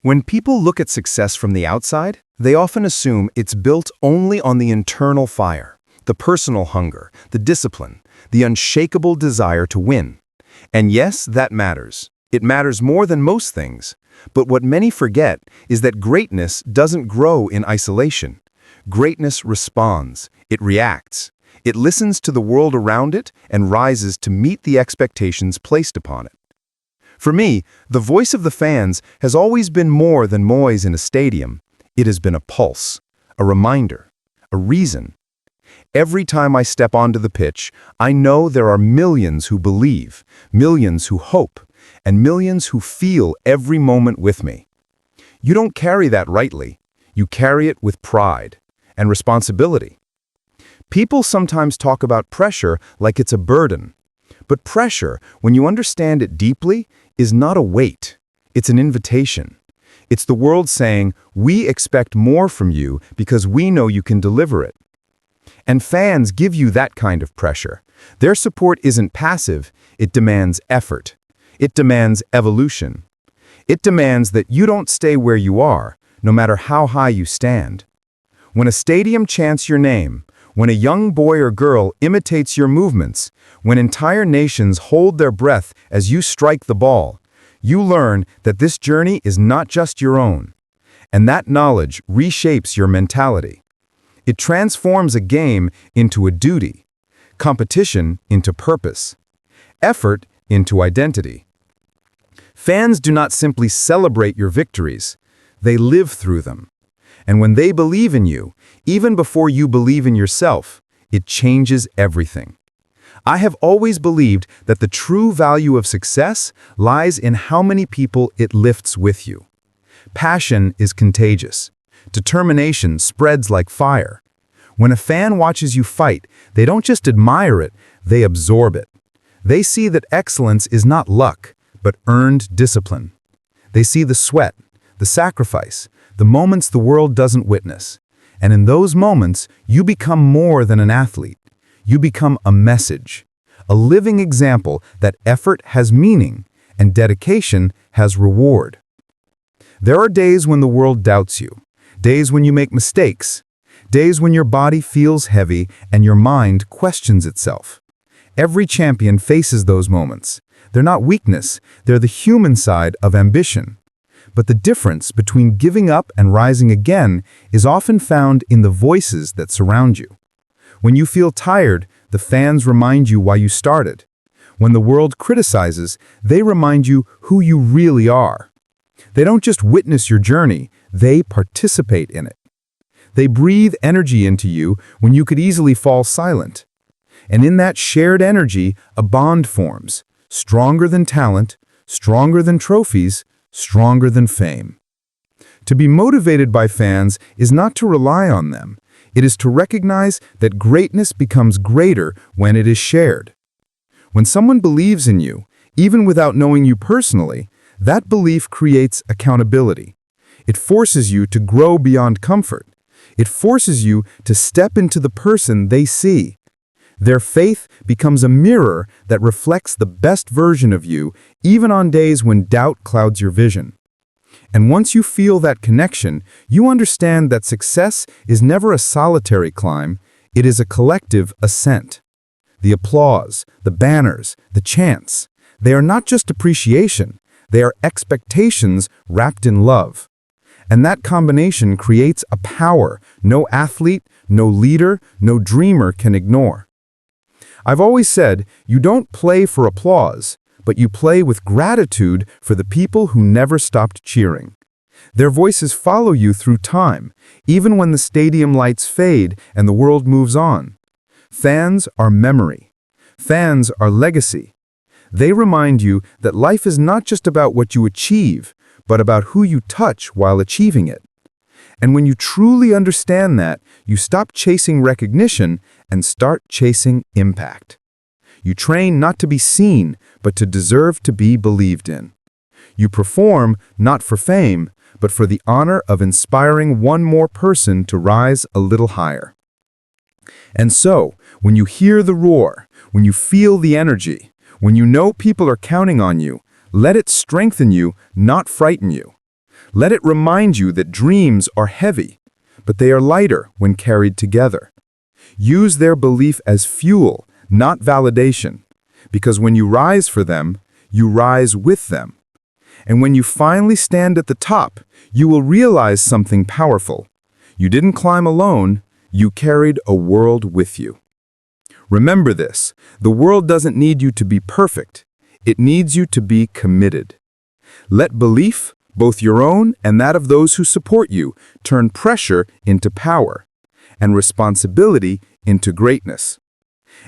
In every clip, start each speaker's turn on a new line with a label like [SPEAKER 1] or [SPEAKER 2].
[SPEAKER 1] When people look at success from the outside, they often assume it's built only on the internal fire, the personal hunger, the discipline, the unshakable desire to win. And yes, that matters. It matters more than most things. But what many forget is that greatness doesn't grow in isolation. Greatness responds, it reacts. It listens to the world around it and rises to meet the expectations placed upon it. For me, the voice of the fans has always been more than noise in a stadium. It has been a pulse, a reminder, a reason. Every time I step onto the pitch, I know there are millions who believe, millions who hope, and millions who feel every moment with me. You don't carry that lightly. You carry it with pride and responsibility. People sometimes talk about pressure like it's a burden. But pressure, when you understand it deeply, is not a weight. It's an invitation. It's the world saying, we expect more from you because we know you can deliver it. And fans give you that kind of pressure. Their support isn't passive, it demands effort. It demands evolution. It demands that you don't stay where you are, no matter how high you stand. When a stadium chants your name, when a young boy or girl imitates your movements, when entire nations hold their breath as you strike the ball, you learn that this journey is not just your own. And that knowledge reshapes your mentality. It transforms a game into a duty, competition into purpose, effort into identity. Fans do not simply celebrate your victories, they live through them. And when they believe in you, even before you believe in yourself, it changes everything. I have always believed that the true value of success lies in how many people it lifts with you. Passion is contagious. Determination spreads like fire. When a fan watches you fight, they don't just admire it, they absorb it. They see that excellence is not luck, but earned discipline. They see the sweat, the sacrifice, the moments the world doesn't witness. And in those moments, you become more than an athlete. You become a message, a living example that effort has meaning and dedication has reward. There are days when the world doubts you, days when you make mistakes, days when your body feels heavy and your mind questions itself. Every champion faces those moments. They're not weakness, they're the human side of ambition. But the difference between giving up and rising again is often found in the voices that surround you. When you feel tired, the fans remind you why you started. When the world criticizes, they remind you who you really are. They don't just witness your journey, they participate in it. They breathe energy into you when you could easily fall silent. And in that shared energy, a bond forms, stronger than talent, stronger than trophies, stronger than fame. To be motivated by fans is not to rely on them. It is to recognize that greatness becomes greater when it is shared. When someone believes in you, even without knowing you personally, that belief creates accountability. It forces you to grow beyond comfort. It forces you to step into the person they see. Their faith becomes a mirror that reflects the best version of you, even on days when doubt clouds your vision. And once you feel that connection, you understand that success is never a solitary climb, it is a collective ascent. The applause, the banners, the chants, they are not just appreciation, they are expectations wrapped in love. And that combination creates a power no athlete, no leader, no dreamer can ignore. I've always said, you don't play for applause, but you play with gratitude for the people who never stopped cheering. Their voices follow you through time, even when the stadium lights fade and the world moves on. Fans are memory. Fans are legacy. They remind you that life is not just about what you achieve, but about who you touch while achieving it. And when you truly understand that, you stop chasing recognition and start chasing impact. You train not to be seen, but to deserve to be believed in. You perform not for fame, but for the honor of inspiring one more person to rise a little higher. And so, when you hear the roar, when you feel the energy, when you know people are counting on you, let it strengthen you, not frighten you. Let it remind you that dreams are heavy, but they are lighter when carried together. Use their belief as fuel, not validation, because when you rise for them, you rise with them. And when you finally stand at the top, you will realize something powerful. You didn't climb alone, you carried a world with you. Remember this, the world doesn't need you to be perfect. It needs you to be committed. Let belief, both your own and that of those who support you, turn pressure into power, and responsibility into greatness.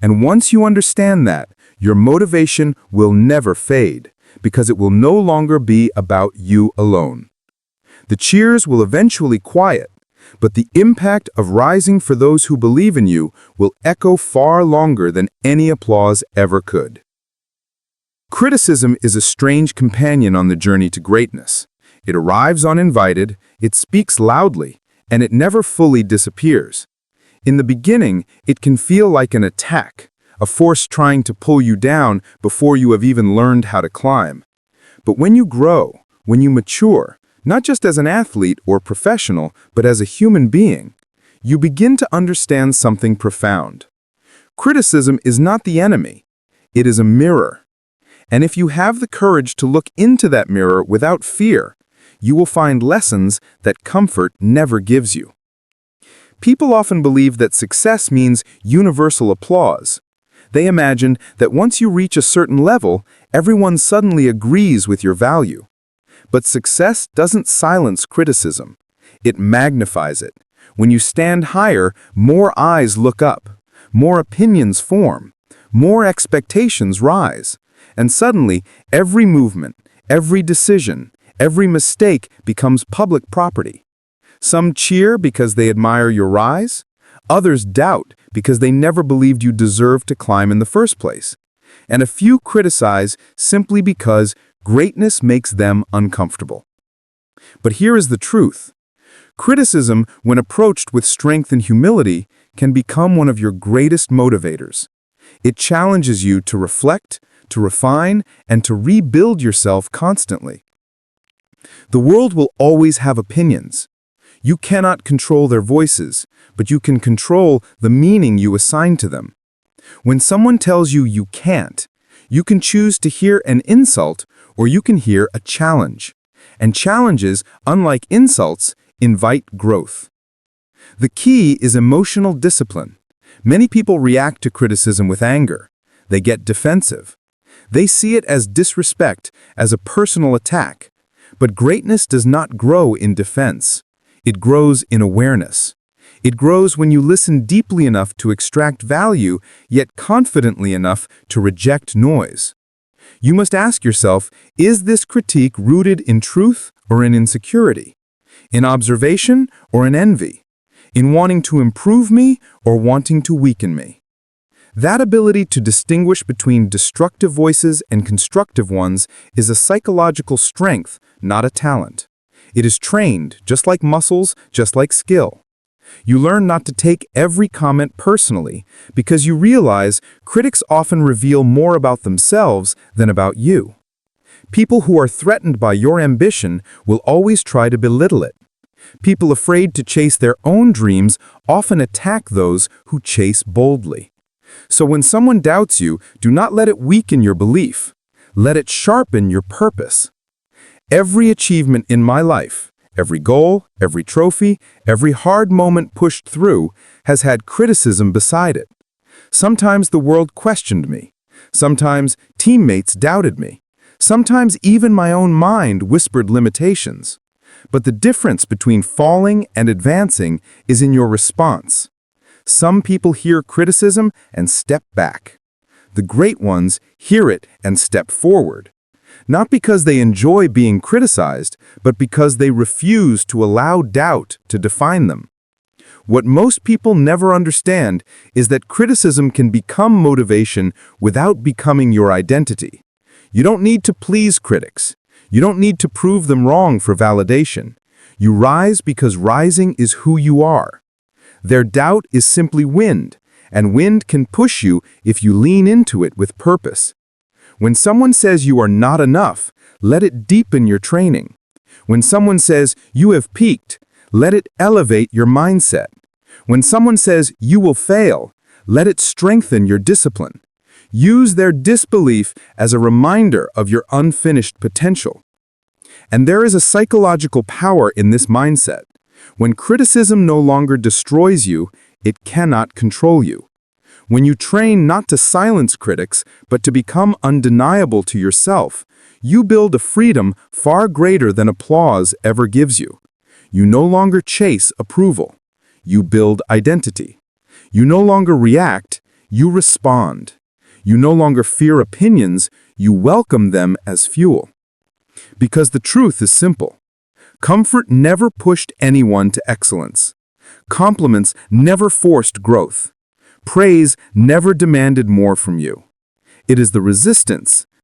[SPEAKER 1] And once you understand that, your motivation will never fade, because it will no longer be about you alone. The cheers will eventually quiet, but the impact of rising for those who believe in you will echo far longer than any applause ever could. Criticism is a strange companion on the journey to greatness. It arrives uninvited, it speaks loudly, and it never fully disappears. In the beginning, it can feel like an attack, a force trying to pull you down before you have even learned how to climb. But when you grow, when you mature, not just as an athlete or professional, but as a human being, you begin to understand something profound. Criticism is not the enemy. It is a mirror. And if you have the courage to look into that mirror without fear, you will find lessons that comfort never gives you. People often believe that success means universal applause. They imagine that once you reach a certain level, everyone suddenly agrees with your value. But success doesn't silence criticism. It magnifies it. When you stand higher, more eyes look up, more opinions form, more expectations rise, and suddenly every movement, every decision, every mistake becomes public property. Some cheer because they admire your rise. Others doubt because they never believed you deserved to climb in the first place. And a few criticize simply because greatness makes them uncomfortable. But here is the truth. Criticism, when approached with strength and humility, can become one of your greatest motivators. It challenges you to reflect, to refine, and to rebuild yourself constantly. The world will always have opinions. You cannot control their voices, but you can control the meaning you assign to them. When someone tells you you can't, you can choose to hear an insult or you can hear a challenge. And challenges, unlike insults, invite growth. The key is emotional discipline. Many people react to criticism with anger. They get defensive. They see it as disrespect, as a personal attack. But greatness does not grow in defense. It grows in awareness. It grows when you listen deeply enough to extract value, yet confidently enough to reject noise. You must ask yourself, is this critique rooted in truth or in insecurity? In observation or in envy? In wanting to improve me or wanting to weaken me? That ability to distinguish between destructive voices and constructive ones is a psychological strength, not a talent. It is trained, just like muscles, just like skill. You learn not to take every comment personally because you realize critics often reveal more about themselves than about you. People who are threatened by your ambition will always try to belittle it. People afraid to chase their own dreams often attack those who chase boldly. So when someone doubts you, do not let it weaken your belief. Let it sharpen your purpose. Every achievement in my life, every goal, every trophy, every hard moment pushed through has had criticism beside it. Sometimes the world questioned me. Sometimes teammates doubted me. Sometimes even my own mind whispered limitations. But the difference between falling and advancing is in your response. Some people hear criticism and step back. The great ones hear it and step forward. Not because they enjoy being criticized, but because they refuse to allow doubt to define them. What most people never understand is that criticism can become motivation without becoming your identity. You don't need to please critics. You don't need to prove them wrong for validation. You rise because rising is who you are. Their doubt is simply wind, and wind can push you if you lean into it with purpose. When someone says you are not enough, let it deepen your training.
[SPEAKER 2] When someone says, "You have peaked," let it elevate your mindset. When someone says, "You will fail," let it strengthen your discipline. Use their disbelief as a reminder of your unfinished potential. And there is a psychological power in this mindset. When criticism no longer destroys you, it cannot control you. When you train not to silence critics, but to become undeniable to yourself, you build a freedom far greater than applause ever gives you. You no longer chase approval. You build identity. You no longer react, you respond. You no longer fear opinions, you welcome them as fuel. Because the truth is simple. Comfort never pushed anyone to excellence. Compliments never forced growth. Praise never demanded more from you. It is the resistance,